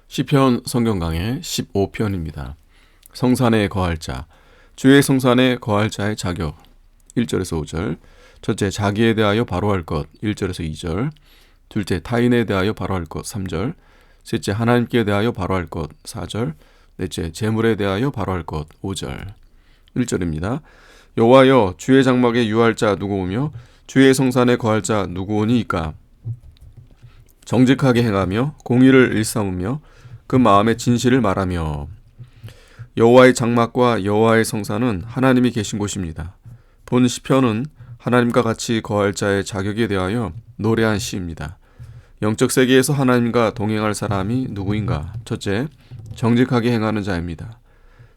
시편 성경 강해 15편입니다. 성산에 거할 자, 주의 성산에 거할 자의 자격. 1절에서 5절. 첫째, 자기에 대하여 바로할 것. 1절에서 2절. 둘째, 타인에 대하여 바로할 것. 3절. 셋째, 하나님께 대하여 바로할 것. 4절. 넷째, 재물에 대하여 바로할 것. 5절. 1절입니다. 여호와여, 주의 장막에 유할 자 누구오며 주의 성산에 거할 자 누구오니이까. 정직하게 행하며 공의를 일삼으며 그 마음의 진실을 말하며. 여호와의 장막과 여호와의 성산은 하나님이 계신 곳입니다. 본 시편은 하나님과 같이 거할 자의 자격에 대하여 노래한 시입니다. 영적 세계에서 하나님과 동행할 사람이 누구인가? 첫째, 정직하게 행하는 자입니다.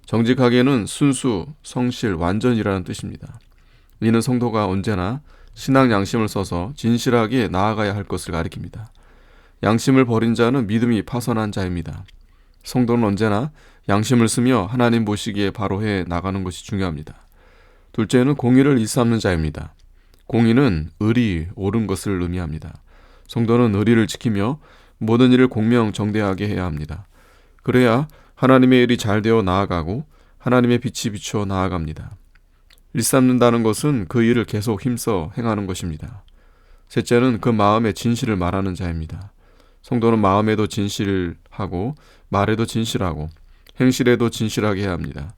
정직하게는 순수, 성실, 완전이라는 뜻입니다. 이는 성도가 언제나 신앙 양심을 써서 진실하게 나아가야 할 것을 가리킵니다. 양심을 버린 자는 믿음이 파선한 자입니다. 성도는 언제나 양심을 쓰며 하나님 보시기에 바로해 나가는 것이 중요합니다. 둘째는 공의를 일삼는 자입니다. 공의는 의리, 옳은 것을 의미합니다. 성도는 의리를 지키며 모든 일을 공명정대하게 해야 합니다. 그래야 하나님의 일이 잘 되어 나아가고 하나님의 빛이 비추어 나아갑니다. 일삼는다는 것은 그 일을 계속 힘써 행하는 것입니다. 셋째는 그 마음의 진실을 말하는 자입니다. 성도는 마음에도 진실하고 말에도 진실하고 행실에도 진실하게 해야 합니다.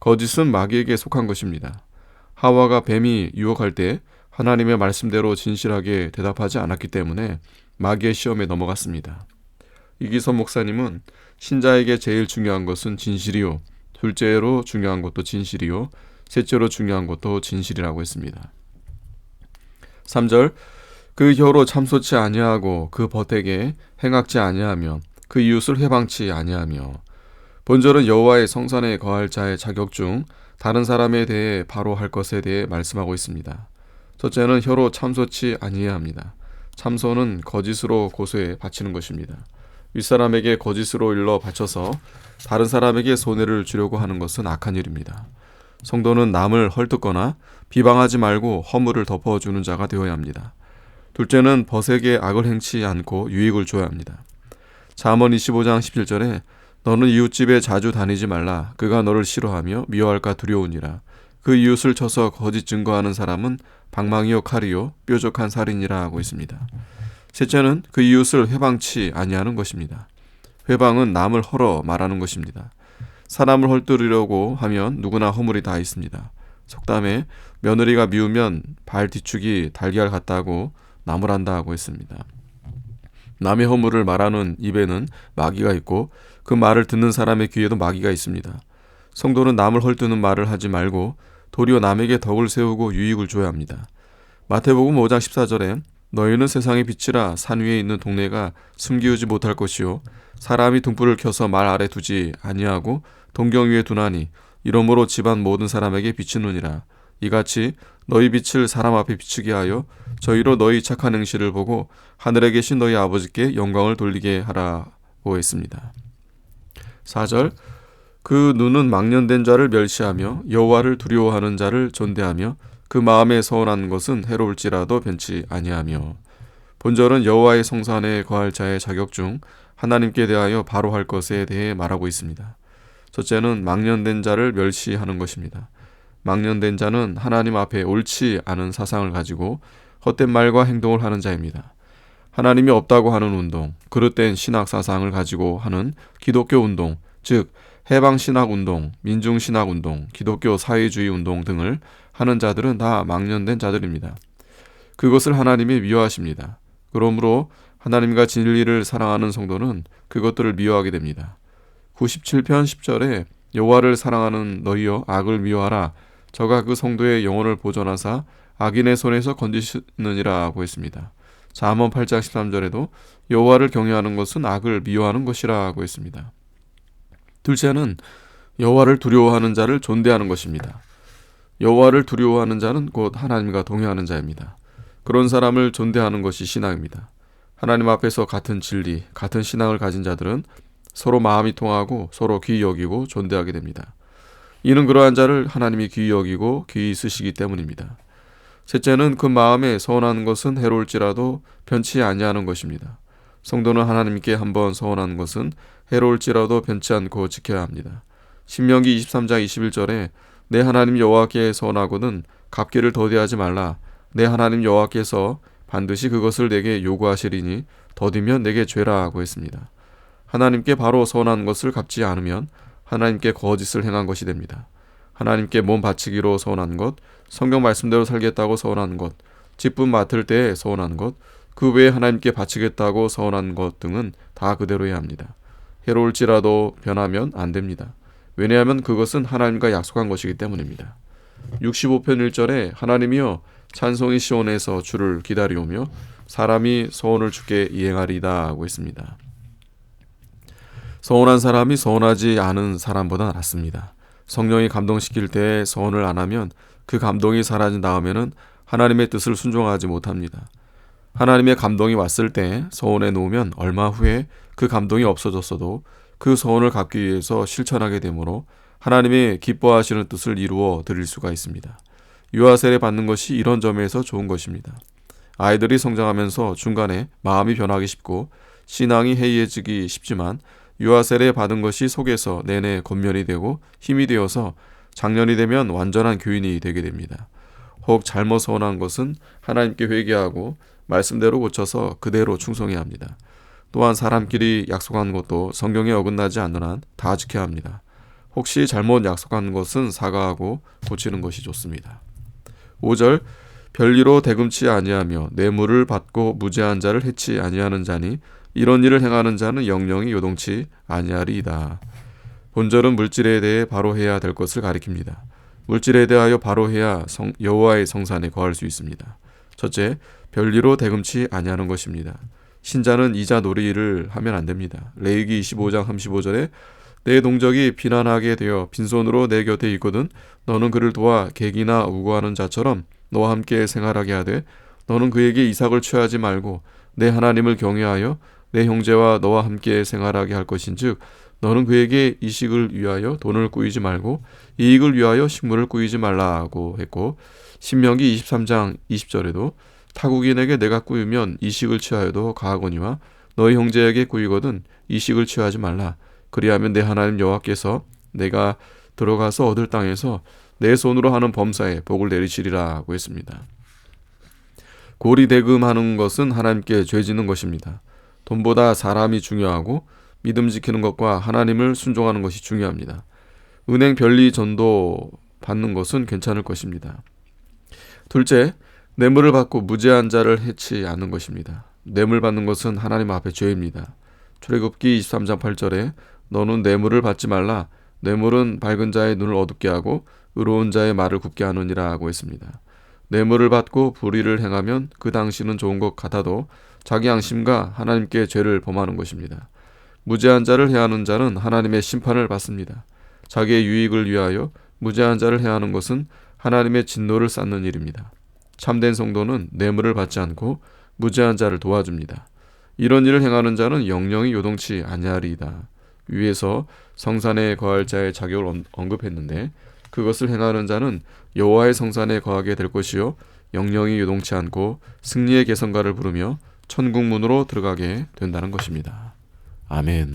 거짓은 마귀에게 속한 것입니다. 하와가 뱀이 유혹할 때 하나님의 말씀대로 진실하게 대답하지 않았기 때문에 마귀의 시험에 넘어갔습니다. 이기선 목사님은 신자에게 제일 중요한 것은 진실이요, 둘째로 중요한 것도 진실이요, 셋째로 중요한 것도 진실이라고 했습니다. 3절, 그 혀로 참소치 아니하고 그 버택에 행악지 아니하며 그 이웃을 회방치 아니하며. 본절은 여호와의 성산에 거할 자의 자격 중 다른 사람에 대해 바로 할 것에 대해 말씀하고 있습니다. 첫째는 혀로 참소치 아니해야 합니다. 참소는 거짓으로 고소해 바치는 것입니다. 윗사람에게 거짓으로 일러 바쳐서 다른 사람에게 손해를 주려고 하는 것은 악한 일입니다. 성도는 남을 헐뜯거나 비방하지 말고 허물을 덮어주는 자가 되어야 합니다. 둘째는 벗에게 악을 행치 않고 유익을 줘야 합니다. 잠언 25장 17절에 너는 이웃집에 자주 다니지 말라. 그가 너를 싫어하며 미워할까 두려우니라. 그 이웃을 쳐서 거짓 증거하는 사람은 방망이요 칼이요 뾰족한 살인이라 하고 있습니다. 셋째는 그 이웃을 회방치 아니하는 것입니다. 회방은 남을 헐어 말하는 것입니다. 사람을 헐뜯으려고 하면 누구나 허물이 다 있습니다. 속담에 며느리가 미우면 발 뒤축이 달걀 같다고 나무란다 하고 있습니다. 남의 허물을 말하는 입에는 마귀가 있고 그 말을 듣는 사람의 귀에도 마귀가 있습니다. 성도는 남을 헐뜯는 말을 하지 말고 도리어 남에게 덕을 세우고 유익을 줘야 합니다. 마태복음 5장 14절에 너희는 세상의 빛이라. 산 위에 있는 동네가 숨기우지 못할 것이요 사람이 등불을 켜서 말 아래 두지 아니하고 동경 위에 두나니 이러므로 집안 모든 사람에게 비치느니라. 이같이 너희 빛을 사람 앞에 비추게 하여 저희로 너희 착한 행실을 보고 하늘에 계신 너희 아버지께 영광을 돌리게 하라고 했습니다. 4절, 그 눈은 망년된 자를 멸시하며 여호와를 두려워하는 자를 존대하며 그 마음에 서운한 것은 해로울지라도 변치 아니하며. 본절은 여호와의 성산에 거할 자의 자격 중 하나님께 대하여 바로 할 것에 대해 말하고 있습니다. 첫째는 망년된 자를 멸시하는 것입니다. 망년된 자는 하나님 앞에 옳지 않은 사상을 가지고 헛된 말과 행동을 하는 자입니다. 하나님이 없다고 하는 운동, 그릇된 신학 사상을 가지고 하는 기독교 운동, 즉 해방신학운동, 민중신학운동, 기독교 사회주의 운동 등을 하는 자들은 다 망년된 자들입니다. 그것을 하나님이 미워하십니다. 그러므로 하나님과 진리를 사랑하는 성도는 그것들을 미워하게 됩니다. 97편 10절에 여호와를 사랑하는 너희여 악을 미워하라. 저가 그 성도의 영혼을 보존하사 악인의 손에서 건지시느니라 하고 했습니다. 잠언 8장 13절에도 여호와를 경외하는 것은 악을 미워하는 것이라 하고 했습니다. 둘째는 여호와를 두려워하는 자를 존대하는 것입니다. 여호와를 두려워하는 자는 곧 하나님과 동행하는 자입니다. 그런 사람을 존대하는 것이 신앙입니다. 하나님 앞에서 같은 진리, 같은 신앙을 가진 자들은 서로 마음이 통하고 서로 귀히 여기고 존대하게 됩니다. 이는 그러한 자를 하나님이 귀히 여기고 귀히 쓰시기 때문입니다. 셋째는 그 마음에 서운한 것은 해로울지라도 변치 아니하는 것입니다. 성도는 하나님께 한번 서원한 것은 해로울지라도 변치 않고 지켜야 합니다. 신명기 23장 21절에 내 하나님 여호와께 서원하거든 갚기를 더디하지 말라. 내 하나님 여호와께서 반드시 그것을 내게 요구하시리니 더디면 내게 죄라고 했습니다. 하나님께 바로 서원한 것을 갚지 않으면 하나님께 거짓을 행한 것이 됩니다. 하나님께 몸 바치기로 서원한 것, 성경 말씀대로 살겠다고 서원한 것, 직분 맡을 때에 서원한 것, 그 외에 하나님께 바치겠다고 서원한 것 등은 다 그대로여야 합니다. 해로울지라도 변하면 안 됩니다. 왜냐하면 그것은 하나님과 약속한 것이기 때문입니다. 65편 1절에 하나님이여 찬송이 시온에서 주를 기다리오며 사람이 서원을 주께 이행하리다 하고 있습니다. 서원한 사람이 서원하지 않은 사람보다 낫습니다. 성령이 감동시킬 때 서원을 안 하면 그 감동이 사라진 다음에는 하나님의 뜻을 순종하지 못합니다. 하나님의 감동이 왔을 때 서원해 놓으면 얼마 후에 그 감동이 없어졌어도 그 서원을 갚기 위해서 실천하게 되므로 하나님의 기뻐하시는 뜻을 이루어 드릴 수가 있습니다. 유아 세례 받는 것이 이런 점에서 좋은 것입니다. 아이들이 성장하면서 중간에 마음이 변하기 쉽고 신앙이 해이해지기 쉽지만 유아 세례 받은 것이 속에서 내내 권면이 되고 힘이 되어서 장년이 되면 완전한 교인이 되게 됩니다. 혹 잘못 서원한 것은 하나님께 회개하고 말씀대로 고쳐서 그대로 충성해야 합니다. 또한 사람끼리 약속한 것도 성경에 어긋나지 않는 한 다 지켜야 합니다. 혹시 잘못 약속한 것은 사과하고 고치는 것이 좋습니다. 5절 별리로 대금치 아니하며 뇌물을 받고 무죄한 자를 해치 아니하는 자니 이런 일을 행하는 자는 영영이 요동치 아니하리이다. 본절은 물질에 대해 바로 해야 될 것을 가리킵니다. 물질에 대하여 바로 해야 여호와의 성산에 거할 수 있습니다. 첫째, 별리로 대금치 아니하는 것입니다. 신자는 이자 놀이를 하면 안 됩니다. 레위기 25장 35절에 내 동족이 비난하게 되어 빈손으로 내 곁에 있거든 너는 그를 도와 객이나 우고하는 자처럼 너와 함께 생활하게 하되 너는 그에게 이삭을 취하지 말고 내 하나님을 경외하여 내 형제와 너와 함께 생활하게 할 것인즉 너는 그에게 이식을 위하여 돈을 꾸이지 말고 이익을 위하여 식물을 꾸이지 말라고 했고 신명기 23장 20절에도 타국인에게 내가 꾸이면 이식을 취하여도 가하거니와 너희 형제에게 꾸이거든 이식을 취하지 말라. 그리하면 내 하나님 여호와께서 내가 들어가서 얻을 땅에서 내 손으로 하는 범사에 복을 내리시리라고 했습니다. 고리대금하는 것은 하나님께 죄짓는 것입니다. 돈보다 사람이 중요하고 믿음 지키는 것과 하나님을 순종하는 것이 중요합니다. 은행 별리 전도 받는 것은 괜찮을 것입니다. 둘째, 뇌물을 받고 무죄한 자를 해치 않는 것입니다. 뇌물 받는 것은 하나님 앞에 죄입니다. 출애굽기 23장 8절에 너는 뇌물을 받지 말라. 뇌물은 밝은 자의 눈을 어둡게 하고 의로운 자의 말을 굽게 하느니라 하고 했습니다. 뇌물을 받고 불의를 행하면 그 당시는 좋은 것 같아도 자기 양심과 하나님께 죄를 범하는 것입니다. 무죄한 자를 해하는 자는 하나님의 심판을 받습니다. 자기의 유익을 위하여 무죄한 자를 해하는 것은 하나님의 진노를 쌓는 일입니다. 참된 성도는 뇌물을 받지 않고 무죄한 자를 도와줍니다. 이런 일을 행하는 자는 영영이 요동치 아니하리이다. 위에서 성산에 거할 자의 자격을 언급했는데 그것을 행하는 자는 여호와의 성산에 거하게 될 것이요 영영이 요동치 않고 승리의 계성가를 부르며 천국 문으로 들어가게 된다는 것입니다. 아멘.